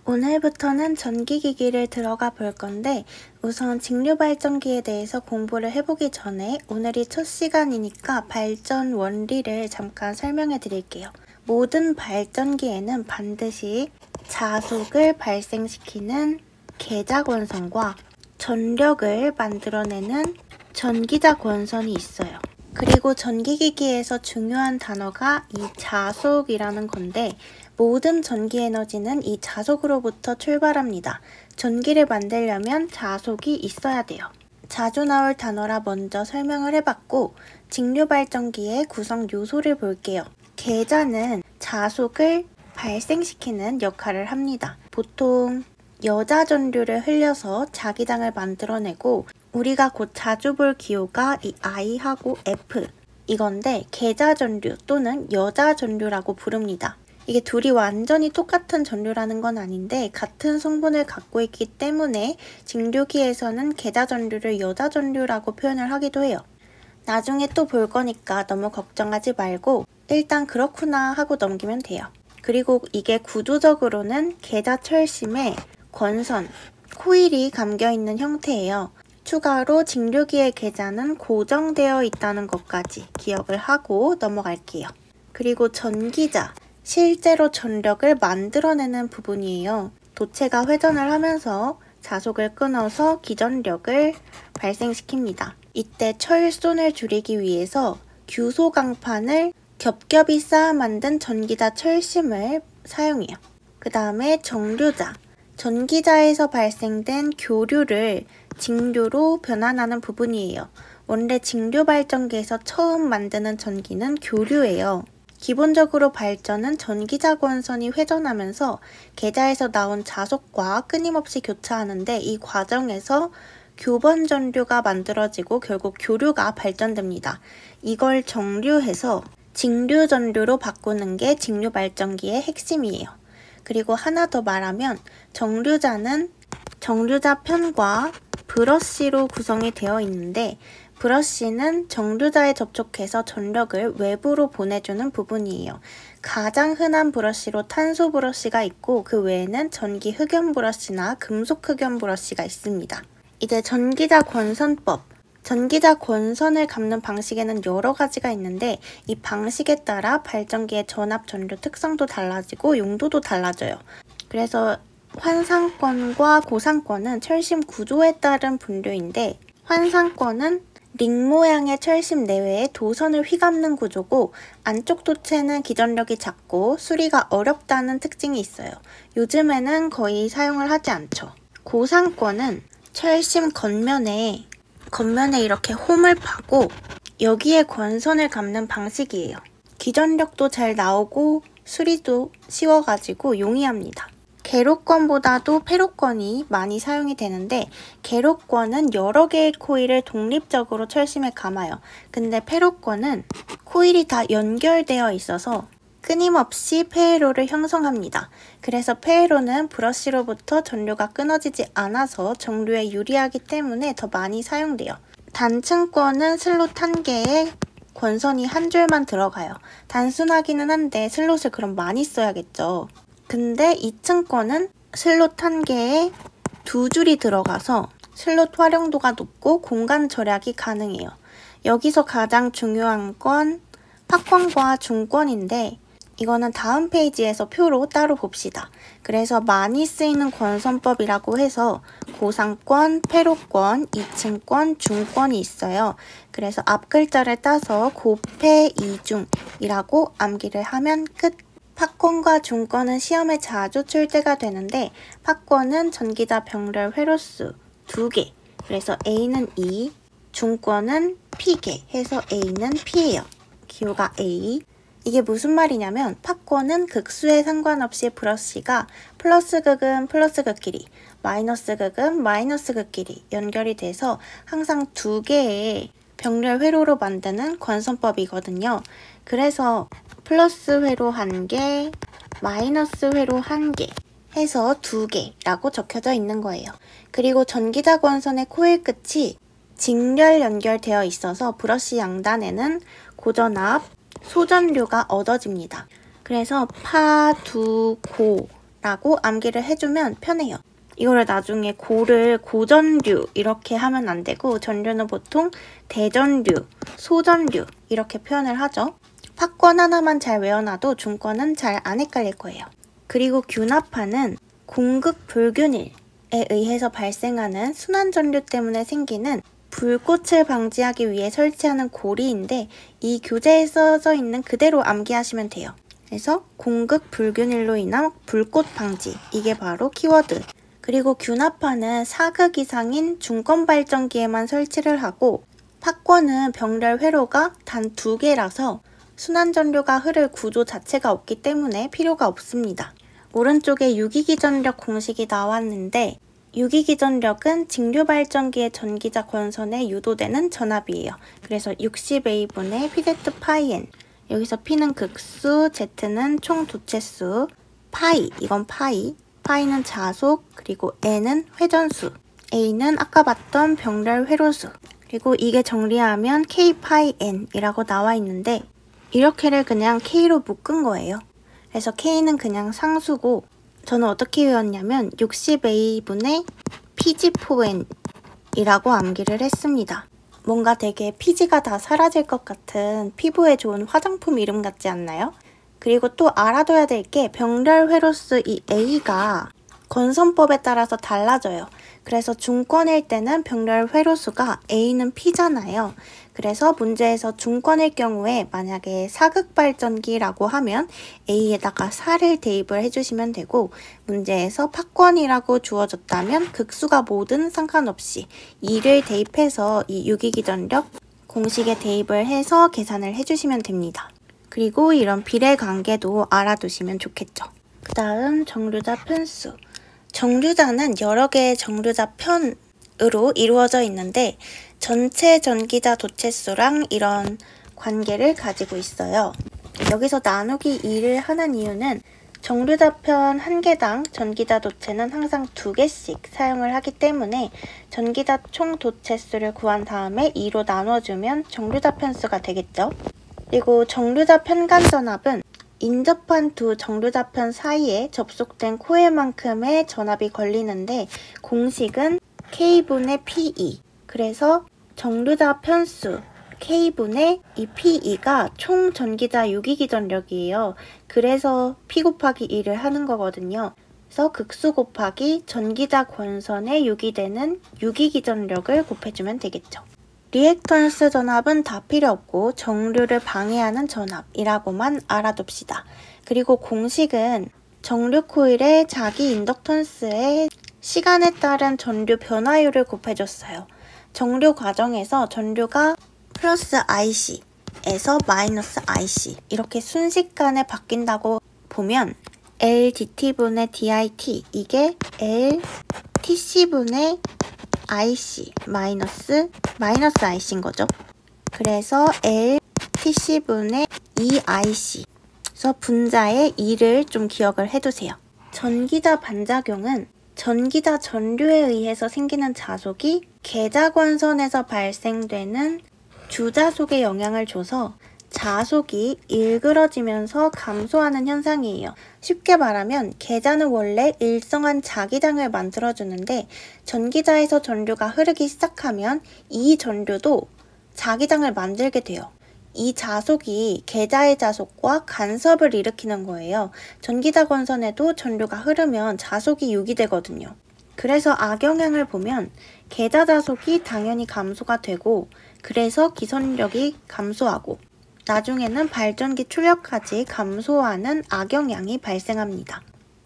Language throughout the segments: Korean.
오늘부터는 전기기기를 들어가 볼 건데 우선 직류발전기에 대해서 공부를 해보기 전에 오늘이 첫 시간이니까 발전 원리를 잠깐 설명해 드릴게요. 모든 발전기에는 반드시 자속을 발생시키는 계자권선과 전력을 만들어내는 전기자권선이 있어요. 그리고 전기기기에서 중요한 단어가 이 자속이라는 건데 모든 전기에너지는 이 자속으로부터 출발합니다. 전기를 만들려면 자속이 있어야 돼요. 자주 나올 단어라 먼저 설명을 해봤고 직류발전기의 구성 요소를 볼게요. 계자는 자속을 발생시키는 역할을 합니다. 보통 여자전류를 흘려서 자기장을 만들어내고 우리가 곧 자주 볼 기호가 이 I하고 F 이건데 계자전류 또는 여자전류라고 부릅니다. 이게 둘이 완전히 똑같은 전류라는 건 아닌데 같은 성분을 갖고 있기 때문에 직류기에서는 계자전류를 여자전류라고 표현을 하기도 해요. 나중에 또 볼 거니까 너무 걱정하지 말고 일단 그렇구나 하고 넘기면 돼요. 그리고 이게 구조적으로는 계자철심에 권선, 코일이 감겨있는 형태예요. 추가로 직류기의 계자는 고정되어 있다는 것까지 기억을 하고 넘어갈게요. 그리고 전기자, 실제로 전력을 만들어내는 부분이에요. 도체가 회전을 하면서 자속을 끊어서 기전력을 발생시킵니다. 이때 철손을 줄이기 위해서 규소강판을 겹겹이 쌓아 만든 전기자 철심을 사용해요. 그 다음에 정류자, 전기자에서 발생된 교류를 직류로 변환하는 부분이에요. 원래 직류발전기에서 처음 만드는 전기는 교류예요. 기본적으로 발전은 전기자권선이 회전하면서 계자에서 나온 자속과 끊임없이 교차하는데 이 과정에서 교번전류가 만들어지고 결국 교류가 발전됩니다. 이걸 정류해서 직류전류로 바꾸는 게 직류발전기의 핵심이에요. 그리고 하나 더 말하면 정류자는 정류자 편과 브러쉬로 구성이 되어 있는데 브러쉬는 정류자에 접촉해서 전력을 외부로 보내주는 부분이에요. 가장 흔한 브러쉬로 탄소 브러쉬가 있고 그 외에는 전기 흑연 브러쉬나 금속 흑연 브러쉬가 있습니다. 이제 전기자 권선법. 전기자 권선을 감는 방식에는 여러 가지가 있는데 이 방식에 따라 발전기의 전압 전류 특성도 달라지고 용도도 달라져요. 그래서 환상권과 고상권은 철심 구조에 따른 분류인데 환상권은 링 모양의 철심 내외에 도선을 휘감는 구조고 안쪽 도체는 기전력이 작고 수리가 어렵다는 특징이 있어요. 요즘에는 거의 사용을 하지 않죠. 고상권은 철심 겉면에 이렇게 홈을 파고 여기에 권선을 감는 방식이에요. 기전력도 잘 나오고 수리도 쉬워가지고 용이합니다. 계로권보다도 페로권이 많이 사용이 되는데 계로권은 여러 개의 코일을 독립적으로 철심에 감아요. 근데 페로권은 코일이 다 연결되어 있어서 끊임없이 페에로를 형성합니다. 그래서 페에로는 브러쉬로부터 전류가 끊어지지 않아서 정류에 유리하기 때문에 더 많이 사용돼요. 단층권은 슬롯 한 개에 권선이 한 줄만 들어가요. 단순하기는 한데 슬롯을 그럼 많이 써야겠죠. 근데 2층 거는 슬롯 한 개에 두 줄이 들어가서 슬롯 활용도가 높고 공간 절약이 가능해요. 여기서 가장 중요한 건 팝권과 중권인데 이거는 다음 페이지에서 표로 따로 봅시다. 그래서 많이 쓰이는 권선법이라고 해서 고상권, 페로권, 2층권, 중권이 있어요. 그래서 앞 글자를 따서 고페, 이중이라고 암기를 하면 끝. 팝권과 중권은 시험에 자주 출제가 되는데 팝권은 전기자 병렬 회로수 2개, 그래서 A는 2, 중권은 P개 해서 A는 P예요. 기호가 A. 이게 무슨 말이냐면 팝권은 극수에 상관없이 브러쉬가 플러스 극은 플러스 극끼리, 마이너스 극은 마이너스 극끼리 연결이 돼서 항상 2개의 병렬 회로로 만드는 권선법이거든요. 그래서 플러스 회로 1개, 마이너스 회로 1개 해서 2개라고 적혀져 있는 거예요. 그리고 전기자 권선의 코일 끝이 직렬 연결되어 있어서 브러쉬 양단에는 고전압, 소전류가 얻어집니다. 그래서 파, 두, 고 라고 암기를 해주면 편해요. 이거를 나중에 고를 고전류 이렇게 하면 안 되고 전류는 보통 대전류, 소전류 이렇게 표현을 하죠. 팝권 하나만 잘 외워놔도 중권은 잘 안 헷갈릴 거예요. 그리고 균합파는 공극 불균일에 의해서 발생하는 순환전류 때문에 생기는 불꽃을 방지하기 위해 설치하는 고리인데 이 교재에 써져 있는 그대로 암기하시면 돼요. 그래서 공극 불균일로 인한 불꽃 방지, 이게 바로 키워드. 그리고 균합파는 4극 이상인 중권 발전기에만 설치를 하고 팝권은 병렬 회로가 단 2개라서 순환전류가 흐를 구조 자체가 없기 때문에 필요가 없습니다. 오른쪽에 유기기전력 공식이 나왔는데 유기기전력은 직류발전기의 전기자 권선에 유도되는 전압이에요. 그래서 60A분의 Pz-파이 N, 여기서 P는 극수, Z는 총 도체수, 파이, 이건 파이는 자속, 그리고 N은 회전수, A는 아까 봤던 병렬 회로수, 그리고 이게 정리하면 K-파이 N이라고 나와 있는데 이렇게를 그냥 K로 묶은 거예요. 그래서 K는 그냥 상수고 저는 어떻게 외웠냐면 60A분의 Pg4N이라고 암기를 했습니다. 뭔가 되게 피지가 다 사라질 것 같은 피부에 좋은 화장품 이름 같지 않나요? 그리고 또 알아둬야 될 게 병렬 회로수 이 A가 건선법에 따라서 달라져요. 그래서 중권일 때는 병렬 회로수가 A는 P잖아요. 그래서 문제에서 중권일 경우에 만약에 사극발전기라고 하면 A에다가 4를 대입을 해주시면 되고 문제에서 팝권이라고 주어졌다면 극수가 뭐든 상관없이 2를 대입해서 이 유기기전력 공식에 대입을 해서 계산을 해주시면 됩니다. 그리고 이런 비례 관계도 알아두시면 좋겠죠. 그 다음 정류자 편수. 정류자는 여러 개의 정류자 편으로 이루어져 있는데 전체 전기자 도체수랑 이런 관계를 가지고 있어요. 여기서 나누기 2를 하는 이유는 정류자 편 1개당 전기자 도체는 항상 2개씩 사용을 하기 때문에 전기자 총 도체수를 구한 다음에 2로 나눠주면 정류자 편수가 되겠죠. 그리고 정류자 편간전압은 인접한 두 정류자 편 사이에 접속된 코일만큼의 전압이 걸리는데 공식은 K분의 PE. 그래서 정류자 편수 K분의 이 PE가 총 전기자 유기기전력이에요. 그래서 P 곱하기 2를 하는 거거든요. 그래서 극수 곱하기 전기자 권선에 유기되는 유기기전력을 곱해주면 되겠죠. 리액턴스 전압은 다 필요 없고 정류를 방해하는 전압이라고만 알아둡시다. 그리고 공식은 정류 코일의 자기 인덕턴스의 시간에 따른 전류 변화율을 곱해줬어요. 정류 과정에서 전류가 플러스 IC에서 마이너스 IC 이렇게 순식간에 바뀐다고 보면 LDT분의 DIT 이게 LTC분의 IC 마이너스 IC인 거죠. 그래서 LTC분의 EIC 그래서 분자의 2를 좀 기억을 해두세요. 전기자 반작용은 전기자 전류에 의해서 생기는 자속이 계자권선에서 발생되는 주자속에 영향을 줘서 자속이 일그러지면서 감소하는 현상이에요. 쉽게 말하면 계자는 원래 일정한 자기장을 만들어주는데 전기자에서 전류가 흐르기 시작하면 이 전류도 자기장을 만들게 돼요. 이 자속이 계자의 자속과 간섭을 일으키는 거예요. 전기자 권선에도 전류가 흐르면 자속이 유기되거든요. 그래서 악영향을 보면 계자 자속이 당연히 감소가 되고 그래서 기선력이 감소하고 나중에는 발전기 출력까지 감소하는 악영향이 발생합니다.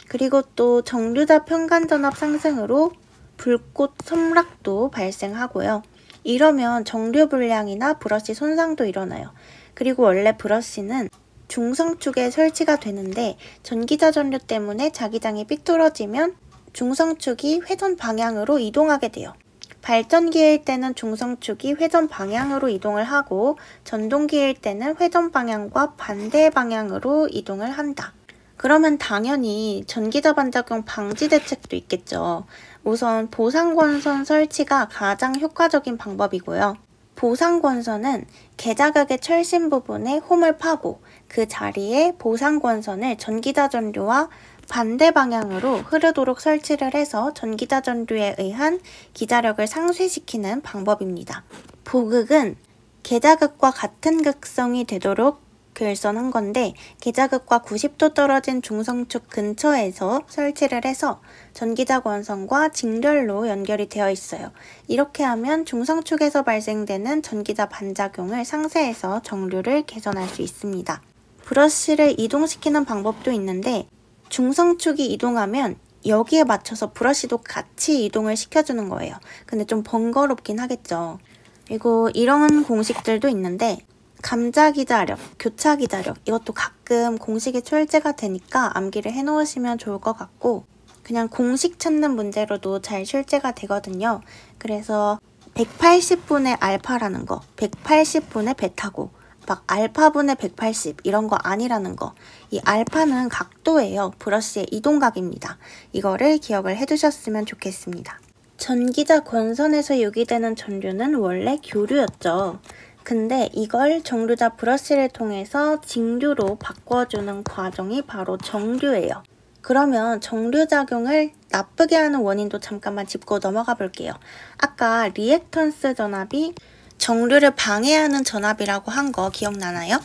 그리고 또 정류자 편간전압 상승으로 불꽃 섬락도 발생하고요. 이러면 정류 불량이나 브러쉬 손상도 일어나요. 그리고 원래 브러쉬는 중성축에 설치가 되는데 전기자 전류 때문에 자기장이 삐뚤어지면 중성축이 회전 방향으로 이동하게 돼요. 발전기일 때는 중성축이 회전 방향으로 이동을 하고 전동기일 때는 회전 방향과 반대 방향으로 이동을 한다. 그러면 당연히 전기자 반작용 방지 대책도 있겠죠. 우선 보상권선 설치가 가장 효과적인 방법이고요. 보상권선은 계자극의 철심 부분에 홈을 파고 그 자리에 보상권선을 전기자 전류와 반대 방향으로 흐르도록 설치를 해서 전기자 전류에 의한 기자력을 상쇄시키는 방법입니다. 보극은 계자극과 같은 극성이 되도록 결선한 건데 계자극과 90도 떨어진 중성축 근처에서 설치를 해서 전기자 권선과 직렬로 연결이 되어 있어요. 이렇게 하면 중성축에서 발생되는 전기자 반작용을 상쇄해서 정류를 개선할 수 있습니다. 브러쉬를 이동시키는 방법도 있는데 중성축이 이동하면 여기에 맞춰서 브러쉬도 같이 이동을 시켜주는 거예요. 근데 좀 번거롭긴 하겠죠. 그리고 이런 공식들도 있는데 감자기자력, 교차기자력 이것도 가끔 공식이 출제가 되니까 암기를 해놓으시면 좋을 것 같고 그냥 공식 찾는 문제로도 잘 출제가 되거든요. 그래서 180분의 알파라는 거, 180분의 베타고 막 알파분의 180 이런 거 아니라는 거. 이 알파는 각도예요. 브러쉬의 이동각입니다. 이거를 기억을 해두셨으면 좋겠습니다. 전기자 권선에서 유기되는 전류는 원래 교류였죠. 근데 이걸 정류자 브러쉬를 통해서 직류로 바꿔주는 과정이 바로 정류예요. 그러면 정류작용을 나쁘게 하는 원인도 잠깐만 짚고 넘어가 볼게요. 아까 리액턴스 전압이 정류를 방해하는 전압이라고 한 거 기억나나요?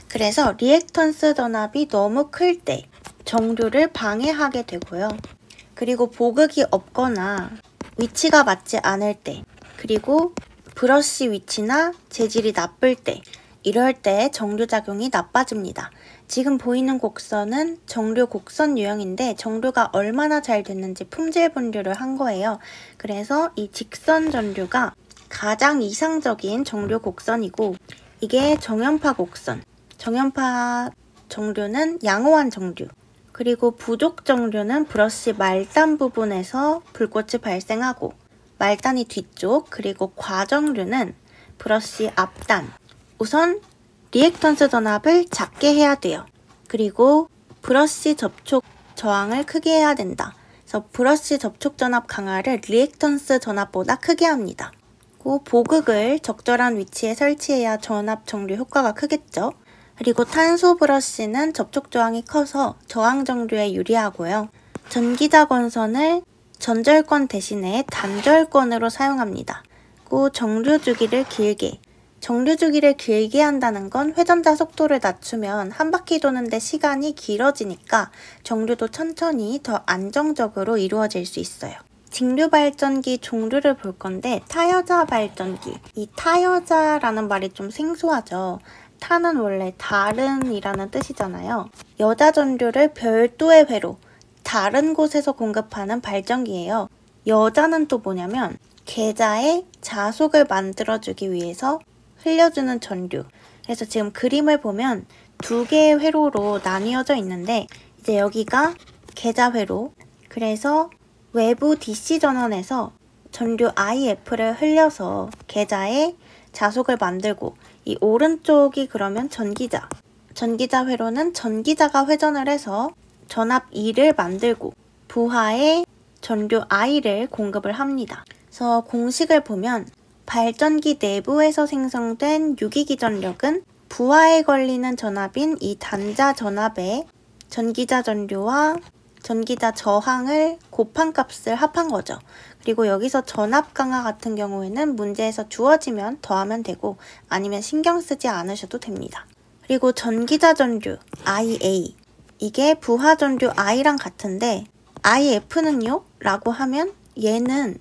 그래서 리액턴스 전압이 너무 클 때 정류를 방해하게 되고요. 그리고 보극이 없거나 위치가 맞지 않을 때 그리고 브러쉬 위치나 재질이 나쁠 때 이럴 때 정류작용이 나빠집니다. 지금 보이는 곡선은 정류 곡선 유형인데 정류가 얼마나 잘 됐는지 품질 분류를 한 거예요. 그래서 이 직선 전류가 가장 이상적인 정류 곡선이고 이게 정연파 곡선, 정연파 정류는 양호한 정류 그리고 부족 정류는 브러쉬 말단 부분에서 불꽃이 발생하고 말단이 뒤쪽 그리고 과정류는 브러쉬 앞단 우선 리액턴스 전압을 작게 해야 돼요. 그리고 브러쉬 접촉 저항을 크게 해야 된다. 그래서 브러쉬 접촉 전압 강화를 리액턴스 전압보다 크게 합니다. 그리고 보극을 적절한 위치에 설치해야 전압 정류 효과가 크겠죠. 그리고 탄소 브러쉬는 접촉 저항이 커서 저항 정류에 유리하고요. 전기자 권선을 전절권 대신에 단절권으로 사용합니다. 그리고 정류 주기를 길게 정류 주기를 길게 한다는 건 회전자 속도를 낮추면 한 바퀴 도는데 시간이 길어지니까 정류도 천천히 더 안정적으로 이루어질 수 있어요. 직류 발전기 종류를 볼 건데 타여자 발전기 이 타여자라는 말이 좀 생소하죠. 타는 원래 다른이라는 뜻이잖아요. 여자 전류를 별도의 회로 다른 곳에서 공급하는 발전기예요. 여자는 또 뭐냐면 계자에 자속을 만들어주기 위해서 흘려주는 전류. 그래서 지금 그림을 보면 두 개의 회로로 나뉘어져 있는데 이제 여기가 계자 회로. 그래서 외부 DC 전원에서 전류 IF를 흘려서 계자에 자속을 만들고 이 오른쪽이 그러면 전기자. 전기자 회로는 전기자가 회전을 해서 전압 E를 만들고 부하에 전류 I를 공급을 합니다. 그래서 공식을 보면 발전기 내부에서 생성된 유기기 전력은 부하에 걸리는 전압인 이 단자 전압에 전기자 전류와 전기자 저항을 곱한 값을 합한 거죠. 그리고 여기서 전압 강화 같은 경우에는 문제에서 주어지면 더하면 되고 아니면 신경 쓰지 않으셔도 됩니다. 그리고 전기자 전류 IA 이게 부하 전류 I랑 같은데 IF는요? 라고 하면 얘는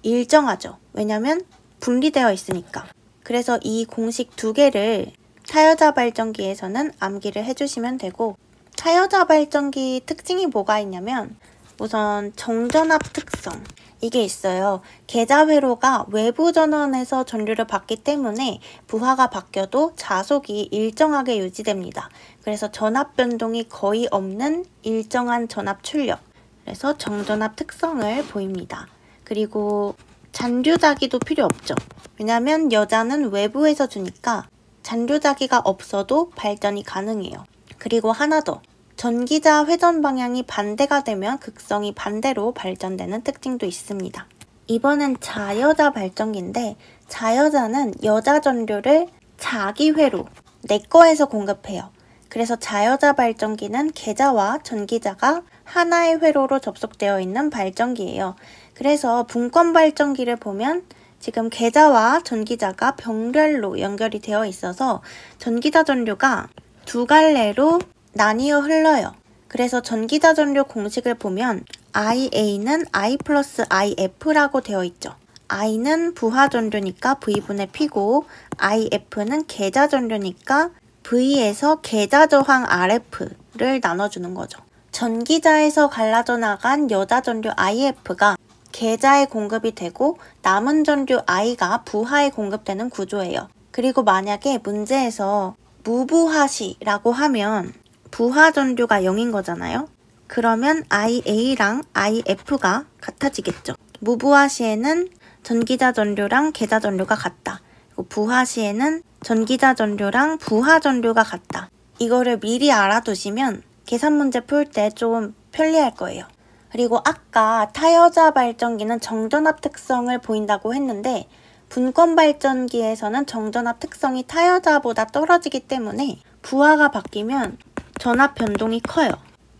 일정하죠. 왜냐면 분리되어 있으니까. 그래서 이 공식 두 개를 타여자 발전기에서는 암기를 해주시면 되고 타여자 발전기 특징이 뭐가 있냐면 우선 정전압 특성 이게 있어요. 계자 회로가 외부 전원에서 전류를 받기 때문에 부하가 바뀌어도 자속이 일정하게 유지됩니다. 그래서 전압 변동이 거의 없는 일정한 전압 출력. 그래서 정전압 특성을 보입니다. 그리고 잔류자기도 필요 없죠. 왜냐면 여자는 외부에서 주니까 잔류자기가 없어도 발전이 가능해요. 그리고 하나 더. 전기자 회전 방향이 반대가 되면 극성이 반대로 발전되는 특징도 있습니다. 이번엔 자여자 발전기인데 자여자는 여자 전류를 자기 회로 내 거에서 공급해요. 그래서 자여자 발전기는 계자와 전기자가 하나의 회로로 접속되어 있는 발전기예요. 그래서 분권 발전기를 보면 지금 계자와 전기자가 병렬로 연결이 되어 있어서 전기자 전류가 두 갈래로 나뉘어 흘러요. 그래서 전기자 전류 공식을 보면 IA는 I 플러스 IF라고 되어 있죠. I는 부하 전류니까 V분의 P고 IF는 계자 전류니까 V에서 계자 저항 RF를 나눠주는 거죠. 전기자에서 갈라져 나간 여자 전류 IF가 계자에 공급이 되고 남은 전류 I가 부하에 공급되는 구조예요. 그리고 만약에 문제에서 무부하시라고 하면 부하 전류가 0인 거잖아요. 그러면 IA랑 IF가 같아지겠죠. 무부하시에는 전기자 전류랑 계자 전류가 같다. 그리고 부하시에는 전기자 전류랑 부하 전류가 같다. 이거를 미리 알아두시면 계산 문제 풀 때 좀 편리할 거예요. 그리고 아까 타여자 발전기는 정전압 특성을 보인다고 했는데 분권 발전기에서는 정전압 특성이 타여자보다 떨어지기 때문에 부하가 바뀌면 전압 변동이 커요.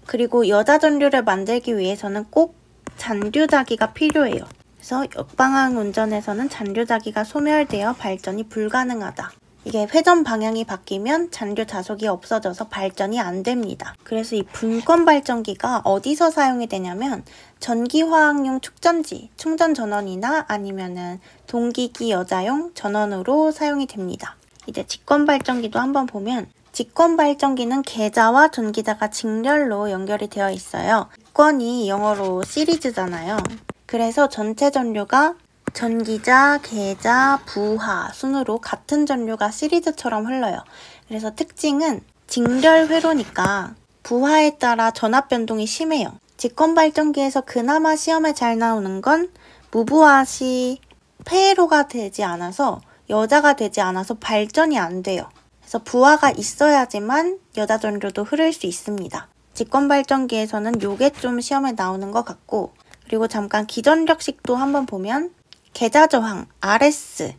그리고 여자 전류를 만들기 위해서는 꼭 잔류자기가 필요해요. 그래서 역방향 운전에서는 잔류자기가 소멸되어 발전이 불가능하다. 이게 회전 방향이 바뀌면 잔류 자속이 없어져서 발전이 안 됩니다. 그래서 이 분권 발전기가 어디서 사용이 되냐면 전기화학용 축전지, 충전 전원이나 아니면은 동기기 여자용 전원으로 사용이 됩니다. 이제 직권 발전기도 한번 보면 직권 발전기는 계자와 전기자가 직렬로 연결이 되어 있어요. 직권이 영어로 시리즈잖아요. 그래서 전체 전류가 전기자, 계자, 부하 순으로 같은 전류가 시리즈처럼 흘러요. 그래서 특징은 직렬 회로니까 부하에 따라 전압 변동이 심해요. 직권 발전기에서 그나마 시험에 잘 나오는 건 무부하시 폐회로가 되지 않아서 여자가 되지 않아서 발전이 안 돼요. 그래서 부하가 있어야지만 여자 전류도 흐를 수 있습니다. 직권 발전기에서는 요게 좀 시험에 나오는 것 같고, 그리고 잠깐 기전력식도 한번 보면 계자 저항 RS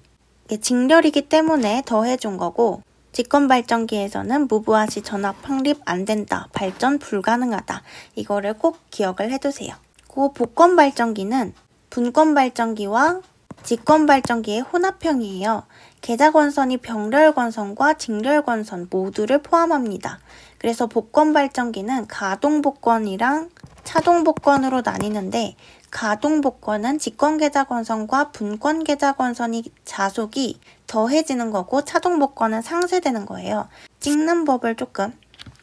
이게 직렬이기 때문에 더해준 거고, 직권 발전기에서는 무부하시 전압 확립 안 된다, 발전 불가능하다. 이거를 꼭 기억을 해두세요. 그 복권 발전기는 분권 발전기와 직권 발전기의 혼합형이에요. 계자 권선이 병렬 권선과 직렬 권선 모두를 포함합니다. 그래서 복권 발전기는 가동 복권이랑 차동 복권으로 나뉘는데, 가동 복권은 직권 계자 권선과 분권 계자 권선이 자속이 더해지는 거고, 차동 복권은 상쇄되는 거예요. 찍는 법을 조금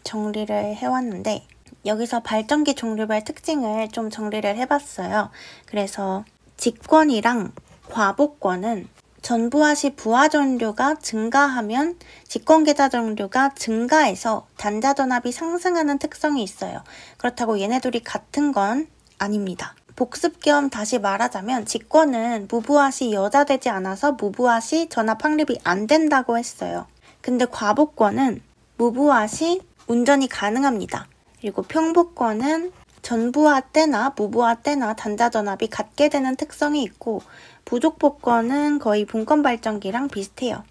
정리를 해왔는데, 여기서 발전기 종류별 특징을 좀 정리를 해봤어요. 그래서 직권이랑 과복권은 전부하시 부하 전류가 증가하면 직권 계자 전류가 증가해서 단자 전압이 상승하는 특성이 있어요. 그렇다고 얘네들이 같은 건 아닙니다. 복습 겸 다시 말하자면 직권은 무부하시 여자 되지 않아서 무부하시 전압 확립이 안 된다고 했어요. 근데 과복권은 무부하시 운전이 가능합니다. 그리고 평복권은 전부하 때나 무부하 때나 단자 전압이 같게 되는 특성이 있고, 부족복권은 거의 분권 발전기랑 비슷해요.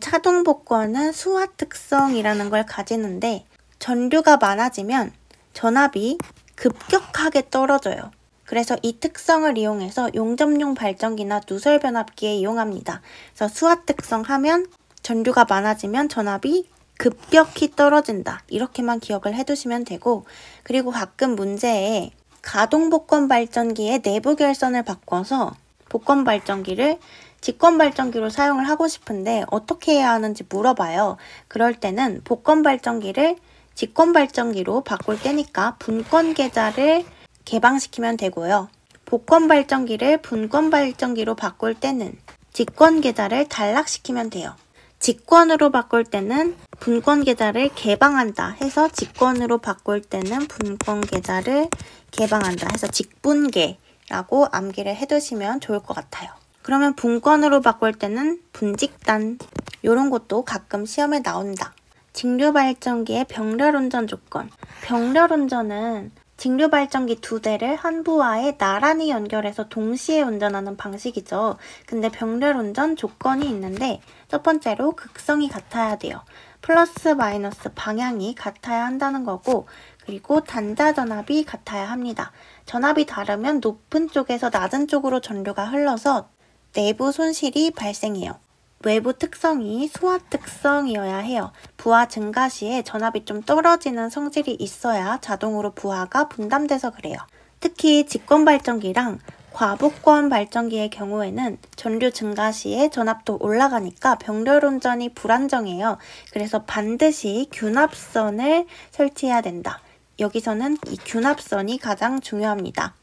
차동복권은 수화 특성이라는 걸 가지는데, 전류가 많아지면 전압이 급격하게 떨어져요. 그래서 이 특성을 이용해서 용접용 발전기나 누설 변압기에 이용합니다. 그래서 수화 특성 하면 전류가 많아지면 전압이 급격히 떨어진다. 이렇게만 기억을 해두시면 되고, 그리고 가끔 문제에 가동 복권 발전기의 내부 결선을 바꿔서 복권 발전기를 직권 발전기로 사용을 하고 싶은데 어떻게 해야 하는지 물어봐요. 그럴 때는 복권 발전기를 직권 발전기로 바꿀 때니까 분권 계자를 개방시키면 되고요. 복권 발전기를 분권 발전기로 바꿀 때는 직권 계자를 단락시키면 돼요. 직권으로 바꿀 때는 분권 계자를 개방한다 해서 직권으로 바꿀 때는 분권 계자를 개방한다 해서 직분계라고 암기를 해두시면 좋을 것 같아요. 그러면 분권으로 바꿀 때는 분직단, 이런 것도 가끔 시험에 나온다. 직류발전기의 병렬운전 조건. 병렬운전은 직류발전기 두 대를 한 부하에 나란히 연결해서 동시에 운전하는 방식이죠. 근데 병렬운전 조건이 있는데, 첫 번째로 극성이 같아야 돼요. 플러스 마이너스 방향이 같아야 한다는 거고, 그리고 단자 전압이 같아야 합니다. 전압이 다르면 높은 쪽에서 낮은 쪽으로 전류가 흘러서 내부 손실이 발생해요. 외부 특성이 수화 특성이어야 해요. 부하 증가 시에 전압이 좀 떨어지는 성질이 있어야 자동으로 부하가 분담돼서 그래요. 특히 직권 발전기랑 과복권 발전기의 경우에는 전류 증가 시에 전압도 올라가니까 병렬 운전이 불안정해요. 그래서 반드시 균합선을 설치해야 된다. 여기서는 이 균합선이 가장 중요합니다.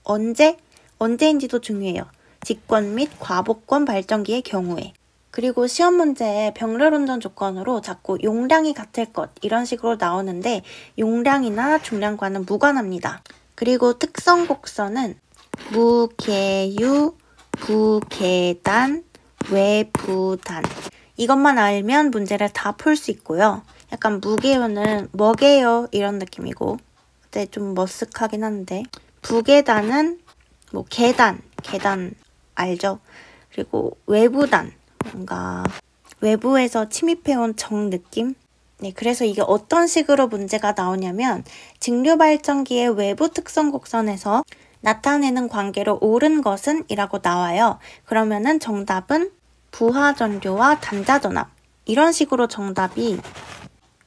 언제인지도 중요해요. 직권 및 과복권 발전기의 경우에. 그리고 시험 문제에 병렬 운전 조건으로 자꾸 용량이 같을 것 이런 식으로 나오는데 용량이나 중량과는 무관합니다. 그리고 특성 곡선은 무계유, 부계단, 외부단 이것만 알면 문제를 다 풀 수 있고요. 약간 무계유는 뭐게요 이런 느낌이고 근데 좀 머쓱하긴 한데 부계단은 뭐 계단 알죠? 그리고 외부단 뭔가 외부에서 침입해온 정 느낌? 네, 그래서 이게 어떤 식으로 문제가 나오냐면 직류 발전기의 외부 특성 곡선에서 나타내는 관계로 옳은 것은 이라고 나와요. 그러면은 정답은 부하 전류와 단자 전압 이런 식으로 정답이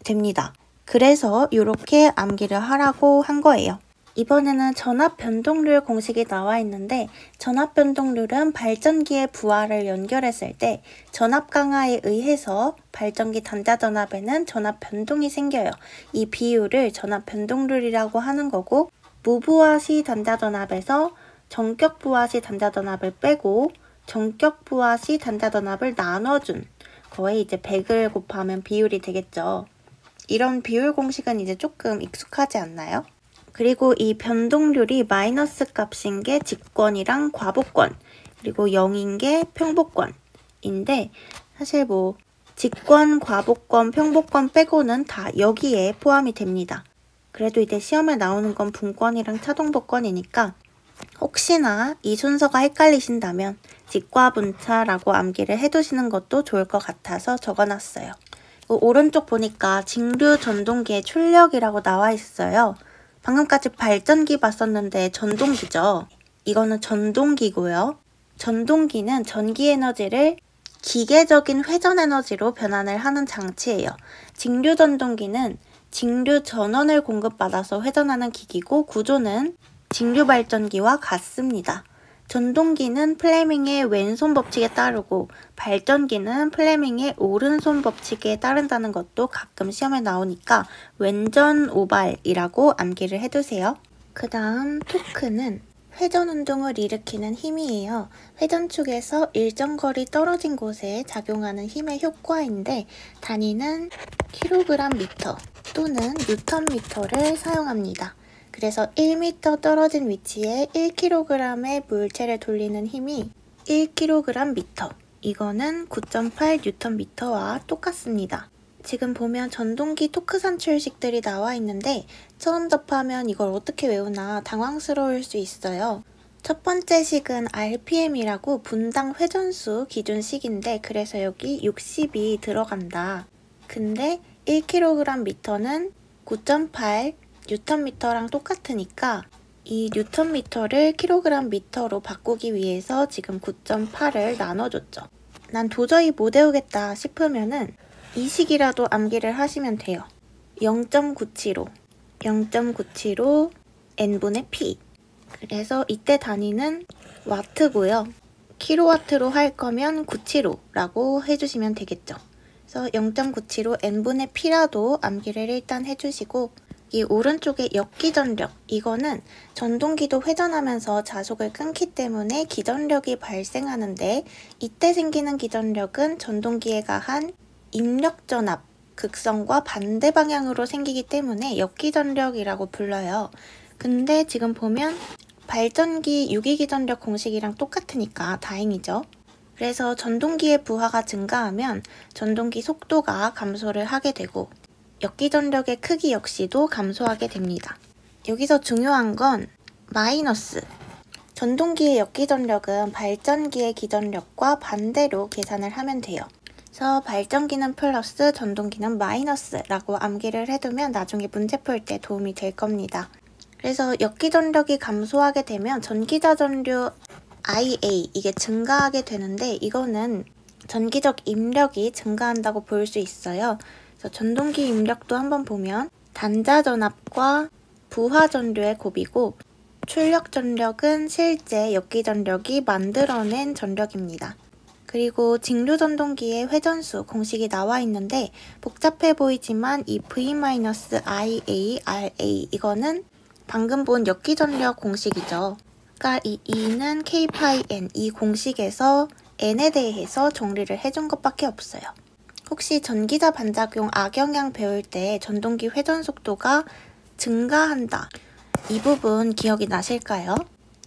됩니다. 그래서 이렇게 암기를 하라고 한 거예요. 이번에는 전압 변동률 공식이 나와 있는데 전압 변동률은 발전기의 부하를 연결했을 때 전압 강하에 의해서 발전기 단자 전압에는 전압 변동이 생겨요. 이 비율을 전압 변동률이라고 하는 거고 무부하 시 단자 전압에서 정격 부하 시 단자 전압을 빼고 정격 부하 시 단자 전압을 나눠준 거에 이제 100을 곱하면 비율이 되겠죠. 이런 비율 공식은 이제 조금 익숙하지 않나요? 그리고 이 변동률이 마이너스 값인 게 직권이랑 과복권, 그리고 0인 게 평복권인데 사실 뭐 직권, 과복권, 평복권 빼고는 다 여기에 포함이 됩니다. 그래도 이제 시험에 나오는 건 분권이랑 차동복권이니까 혹시나 이 순서가 헷갈리신다면 직과분차라고 암기를 해두시는 것도 좋을 것 같아서 적어놨어요. 오른쪽 보니까 직류 전동기의 출력이라고 나와 있어요. 방금까지 발전기 봤었는데 전동기죠. 이거는 전동기고요. 전동기는 전기 에너지를 기계적인 회전 에너지로 변환을 하는 장치예요. 직류 전동기는 직류 전원을 공급받아서 회전하는 기기고 구조는 직류 발전기와 같습니다. 전동기는 플레밍의 왼손 법칙에 따르고 발전기는 플레밍의 오른손 법칙에 따른다는 것도 가끔 시험에 나오니까 왼전 오발이라고 암기를 해두세요. 그 다음 토크는 회전 운동을 일으키는 힘이에요. 회전축에서 일정 거리 떨어진 곳에 작용하는 힘의 효과인데 단위는 kgm 또는 Nm를 사용합니다. 그래서 1m 떨어진 위치에 1kg의 물체를 돌리는 힘이 1kgm. 이거는 9.8Nm와 똑같습니다. 지금 보면 전동기 토크 산출식들이 나와 있는데 처음 접하면 이걸 어떻게 외우나 당황스러울 수 있어요. 첫 번째 식은 RPM이라고 분당 회전수 기준식인데 그래서 여기 60이 들어간다. 근데 1kgm는 9.8 Nm랑 똑같으니까 이 Nm를 kgm로 바꾸기 위해서 지금 9.8을 나눠줬죠. 난 도저히 못 외우겠다 싶으면은 이 식이라도 암기를 하시면 돼요. 0.975 N분의 P. 그래서 이때 단위는 와트고요. 킬로와트로 할 거면 975라고 해주시면 되겠죠. 그래서 0.975 N분의 P라도 암기를 일단 해주시고 이 오른쪽에 역기전력, 이거는 전동기도 회전하면서 자속을 끊기 때문에 기전력이 발생하는데 이때 생기는 기전력은 전동기에 가한 입력전압, 극성과 반대 방향으로 생기기 때문에 역기전력이라고 불러요. 근데 지금 보면 발전기 유기기전력 공식이랑 똑같으니까 다행이죠. 그래서 전동기의 부하가 증가하면 전동기 속도가 감소를 하게 되고 역기전력의 크기 역시도 감소하게 됩니다. 여기서 중요한 건 마이너스. 전동기의 역기전력은 발전기의 기전력과 반대로 계산을 하면 돼요. 그래서 발전기는 플러스, 전동기는 마이너스라고 암기를 해두면 나중에 문제 풀 때 도움이 될 겁니다. 그래서 역기 전력이 감소하게 되면 전기자 전류 IA 이게 증가하게 되는데 이거는 전기적 입력이 증가한다고 볼 수 있어요. 그래서 전동기 입력도 한번 보면 단자 전압과 부하 전류의 곱이고 출력 전력은 실제 역기 전력이 만들어낸 전력입니다. 그리고 직류 전동기의 회전수 공식이 나와 있는데 복잡해 보이지만 이 V-IA, RA 이거는 방금 본 역기 전력 공식이죠. 그러니까 이 E는 K-N 이 공식에서 N에 대해서 정리를 해준 것밖에 없어요. 혹시 전기자 반작용 악영향 배울 때 전동기 회전 속도가 증가한다. 이 부분 기억이 나실까요?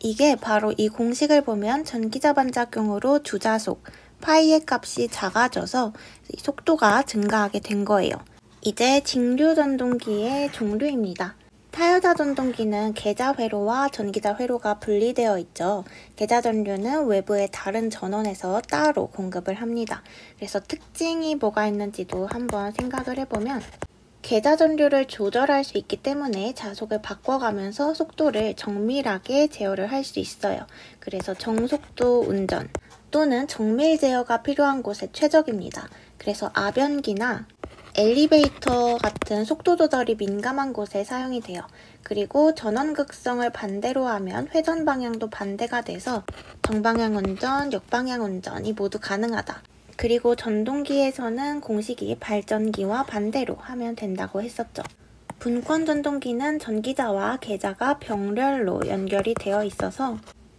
이게 바로 이 공식을 보면 전기자 반작용으로 주자속 파이의 값이 작아져서 속도가 증가하게 된 거예요. 이제 직류 전동기의 종류입니다. 타여자 전동기는 계자 회로와 전기자 회로가 분리되어 있죠. 계자 전류는 외부의 다른 전원에서 따로 공급을 합니다. 그래서 특징이 뭐가 있는지도 한번 생각을 해보면 계자 전류를 조절할 수 있기 때문에 자속을 바꿔가면서 속도를 정밀하게 제어를 할 수 있어요. 그래서 정속도 운전 또는 정밀 제어가 필요한 곳에 최적입니다. 그래서 아변기나 엘리베이터 같은 속도 조절이 민감한 곳에 사용이 돼요. 그리고 전원극성을 반대로 하면 회전 방향도 반대가 돼서 정방향 운전, 역방향 운전이 모두 가능하다. 그리고 전동기에서는 공식이 발전기와 반대로 하면 된다고 했었죠. 분권 전동기는 전기자와 계자가 병렬로 연결이 되어 있어서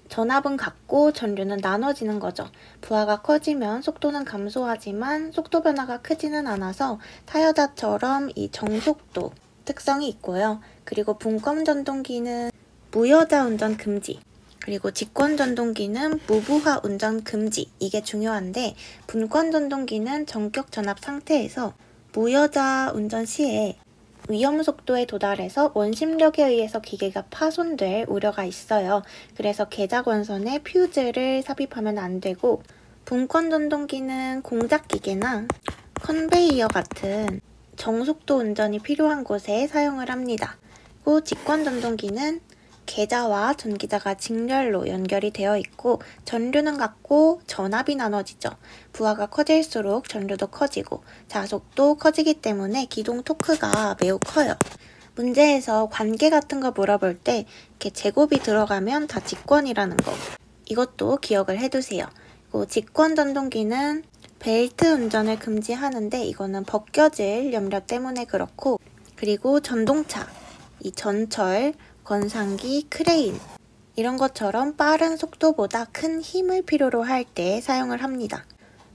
전압은 같고 전류는 나눠지는 거죠. 부하가 커지면 속도는 감소하지만 속도 변화가 크지는 않아서 타여자처럼 이 정속도 특성이 있고요. 그리고 분권 전동기는 무여자 운전 금지, 그리고 직권 전동기는 무부하 운전 금지, 이게 중요한데 분권 전동기는 전격 전압 상태에서 무여자 운전 시에 위험 속도에 도달해서 원심력에 의해서 기계가 파손될 우려가 있어요. 그래서 계자 권선에 퓨즈를 삽입하면 안 되고 분권 전동기는 공작 기계나 컨베이어 같은 정속도 운전이 필요한 곳에 사용을 합니다. 그리고 직권 전동기는 계자와 전기자가 직렬로 연결이 되어 있고 전류는 같고 전압이 나눠지죠. 부하가 커질수록 전류도 커지고 자속도 커지기 때문에 기동 토크가 매우 커요. 문제에서 관계 같은 거 물어볼 때 이렇게 제곱이 들어가면 다 직권이라는 거. 이것도 기억을 해두세요. 그리고 직권 전동기는 벨트 운전을 금지하는데 이거는 벗겨질 염려 때문에 그렇고, 그리고 전동차, 이 전철, 건상기, 크레인 이런 것처럼 빠른 속도보다 큰 힘을 필요로 할 때 사용을 합니다.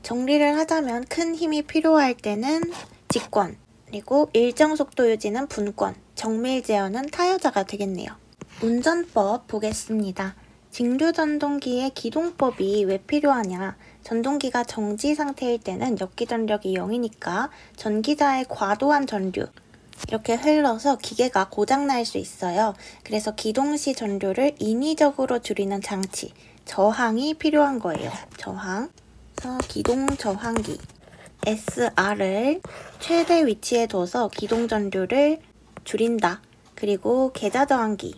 정리를 하자면 큰 힘이 필요할 때는 직권, 그리고 일정 속도 유지는 분권, 정밀 제어는 타여자가 되겠네요. 운전법 보겠습니다. 직류 전동기의 기동법이 왜 필요하냐? 전동기가 정지 상태일 때는 역기 전력이 0이니까 전기자의 과도한 전류 이렇게 흘러서 기계가 고장날 수 있어요. 그래서 기동시 전류를 인위적으로 줄이는 장치, 저항이 필요한 거예요. 저항. 그래서 기동 저항기 SR을 최대 위치에 둬서 기동 전류를 줄인다. 그리고 계자 저항기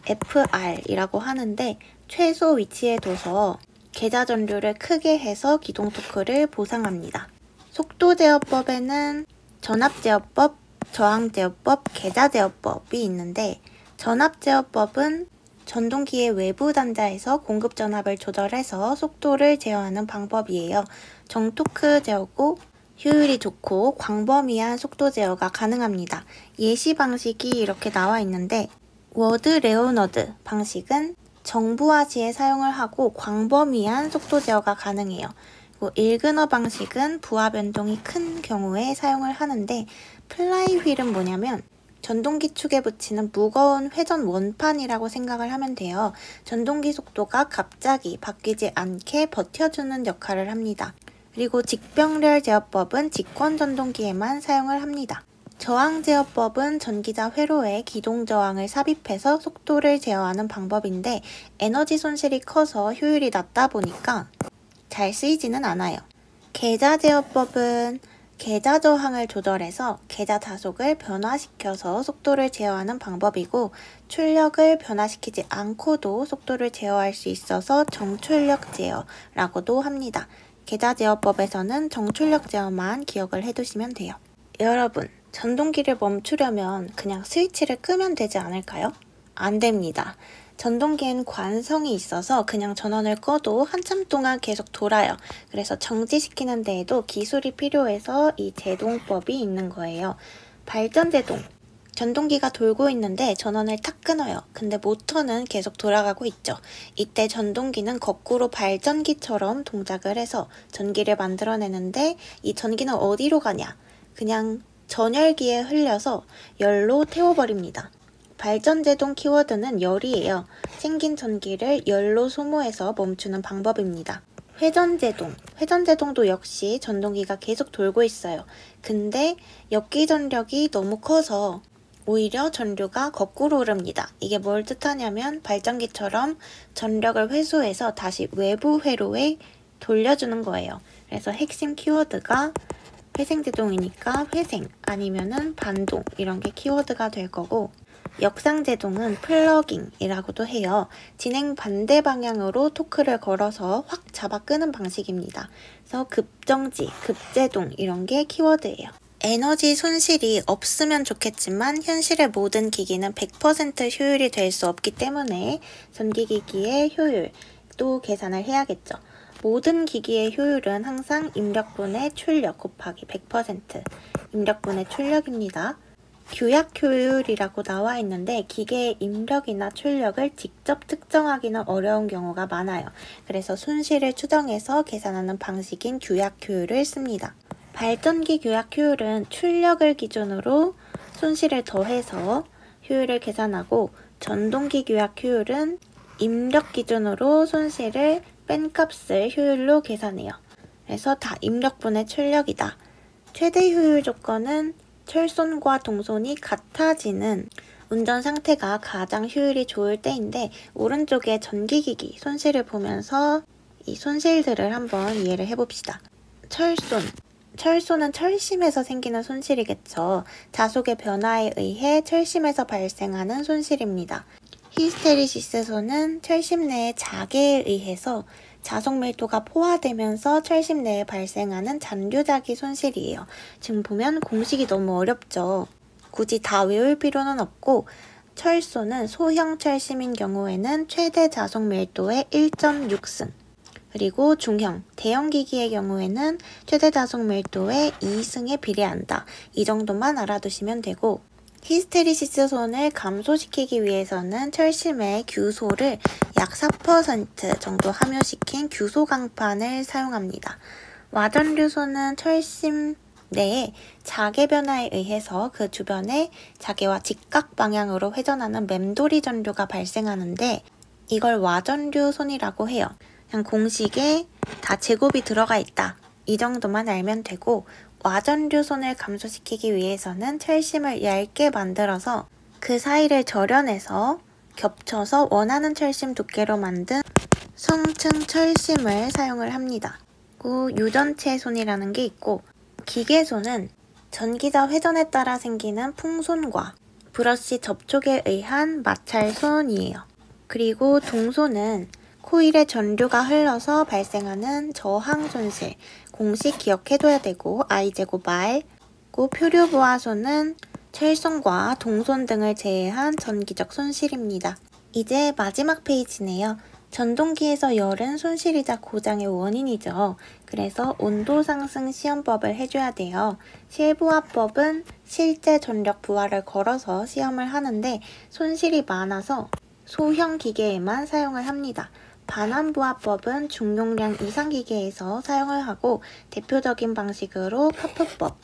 FR이라고 하는데 최소 위치에 둬서 계자 전류를 크게 해서 기동 토크를 보상합니다. 속도 제어법에는 전압 제어법, 저항 제어법, 계자 제어법이 있는데 전압 제어법은 전동기의 외부 단자에서 공급 전압을 조절해서 속도를 제어하는 방법이에요. 정토크 제어고 효율이 좋고 광범위한 속도 제어가 가능합니다. 예시 방식이 이렇게 나와 있는데 워드 레오너드 방식은 정부하시에 사용을 하고 광범위한 속도 제어가 가능해요. 그리고 일그너 방식은 부하 변동이 큰 경우에 사용을 하는데 플라이휠은 뭐냐면 전동기 축에 붙이는 무거운 회전 원판이라고 생각을 하면 돼요. 전동기 속도가 갑자기 바뀌지 않게 버텨주는 역할을 합니다. 그리고 직병렬 제어법은 직권 전동기에만 사용을 합니다. 저항 제어법은 전기자 회로에 기동 저항을 삽입해서 속도를 제어하는 방법인데 에너지 손실이 커서 효율이 낮다 보니까 잘 쓰이지는 않아요. 계좌 제어법은 계좌 저항을 조절해서 계좌 자속을 변화시켜서 속도를 제어하는 방법이고, 출력을 변화시키지 않고도 속도를 제어할 수 있어서 정출력 제어라고도 합니다. 계좌 제어법에서는 정출력 제어만 기억을 해두시면 돼요. 여러분, 전동기를 멈추려면 그냥 스위치를 끄면 되지 않을까요? 안 됩니다. 전동기엔 관성이 있어서 그냥 전원을 꺼도 한참 동안 계속 돌아요. 그래서 정지시키는 데에도 기술이 필요해서 이 제동법이 있는 거예요. 발전 제동. 전동기가 돌고 있는데 전원을 탁 끊어요. 근데 모터는 계속 돌아가고 있죠. 이때 전동기는 거꾸로 발전기처럼 동작을 해서 전기를 만들어내는데, 이 전기는 어디로 가냐? 그냥 전열기에 흘려서 열로 태워버립니다. 발전제동 키워드는 열이에요. 생긴 전기를 열로 소모해서 멈추는 방법입니다. 회전제동. 회전제동도 역시 전동기가 계속 돌고 있어요. 근데 역기전력이 너무 커서 오히려 전류가 거꾸로 흐릅니다. 이게 뭘 뜻하냐면 발전기처럼 전력을 회수해서 다시 외부 회로에 돌려주는 거예요. 그래서 핵심 키워드가 회생제동이니까 회생 아니면은 반동, 이런 게 키워드가 될 거고, 역상제동은 플러깅이라고도 해요. 진행 반대 방향으로 토크를 걸어서 확 잡아 끄는 방식입니다. 그래서 급정지, 급제동, 이런 게 키워드예요. 에너지 손실이 없으면 좋겠지만 현실의 모든 기기는 100% 효율이 될 수 없기 때문에 전기기기의 효율도 계산을 해야겠죠. 모든 기기의 효율은 항상 입력분의 출력 곱하기 100%, 입력분의 출력입니다. 규약 효율이라고 나와 있는데 기계의 입력이나 출력을 직접 특정하기는 어려운 경우가 많아요. 그래서 손실을 추정해서 계산하는 방식인 규약 효율을 씁니다. 발전기 규약 효율은 출력을 기준으로 손실을 더해서 효율을 계산하고, 전동기 규약 효율은 입력 기준으로 손실을 뺀 값을 효율로 계산해요. 그래서 다 입력분의 출력이다. 최대 효율 조건은 철손과 동손이 같아지는 운전 상태가 가장 효율이 좋을 때인데, 오른쪽에 전기기기 손실을 보면서 이 손실들을 한번 이해를 해봅시다. 철손. 철손은 철심에서 생기는 손실이겠죠. 자속의 변화에 의해 철심에서 발생하는 손실입니다. 히스테리시스손은 철심 내의 자개에 의해서 자속 밀도가 포화되면서 철심 내에 발생하는 잔류자기 손실이에요. 지금 보면 공식이 너무 어렵죠. 굳이 다 외울 필요는 없고, 철소는 소형 철심인 경우에는 최대 자속 밀도의 1.6승, 그리고 중형, 대형 기기의 경우에는 최대 자속 밀도의 2승에 비례한다. 이 정도만 알아두시면 되고, 히스테리시스손을 감소시키기 위해서는 철심의 규소를 약 4% 정도 함유시킨 규소 강판을 사용합니다. 와전류소는 철심 내에 자개 변화에 의해서 그 주변에 자개와 직각 방향으로 회전하는 맴돌이 전류가 발생하는데, 이걸 와전류손이라고 해요. 그냥 공식에 다 제곱이 들어가 있다. 이 정도만 알면 되고, 와전류손을 감소시키기 위해서는 철심을 얇게 만들어서 그 사이를 절연해서 겹쳐서 원하는 철심 두께로 만든 성층 철심을 사용을 합니다. 그리고 유전체손이라는 게 있고, 기계손은 전기자 회전에 따라 생기는 풍손과 브러쉬 접촉에 의한 마찰손이에요. 그리고 동손은 코일에 전류가 흘러서 발생하는 저항 손실, 공식 기억해둬야 되고, I제곱 R. 표류부하손은 철손과 동손 등을 제외한 전기적 손실입니다. 이제 마지막 페이지네요. 전동기에서 열은 손실이자 고장의 원인이죠. 그래서 온도 상승 시험법을 해줘야 돼요. 실부하법은 실제 전력 부하를 걸어서 시험을 하는데 손실이 많아서 소형 기계에만 사용을 합니다. 반환부하법은 중용량 이상 기계에서 사용을 하고, 대표적인 방식으로 카프법,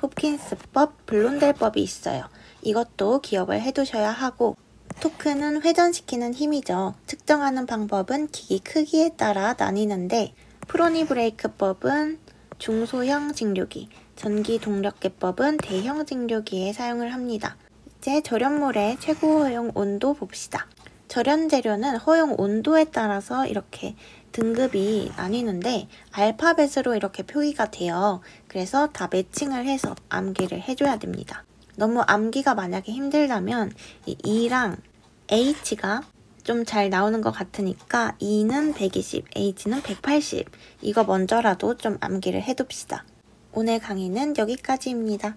홉킨스법, 블론델법이 있어요. 이것도 기억을 해두셔야 하고, 토크는 회전시키는 힘이죠. 측정하는 방법은 기기 크기에 따라 나뉘는데, 프로니 브레이크법은 중소형 직류기, 전기 동력계법은 대형 직류기에 사용을 합니다. 이제 절연물의 최고 허용 온도 봅시다. 절연 재료는 허용 온도에 따라서 이렇게 등급이 나뉘는데 알파벳으로 이렇게 표기가 돼요. 그래서 다 매칭을 해서 암기를 해줘야 됩니다. 너무 암기가 만약에 힘들다면 이 E랑 H가 좀 잘 나오는 것 같으니까 E는 120, H는 180 이거 먼저라도 좀 암기를 해둡시다. 오늘 강의는 여기까지입니다.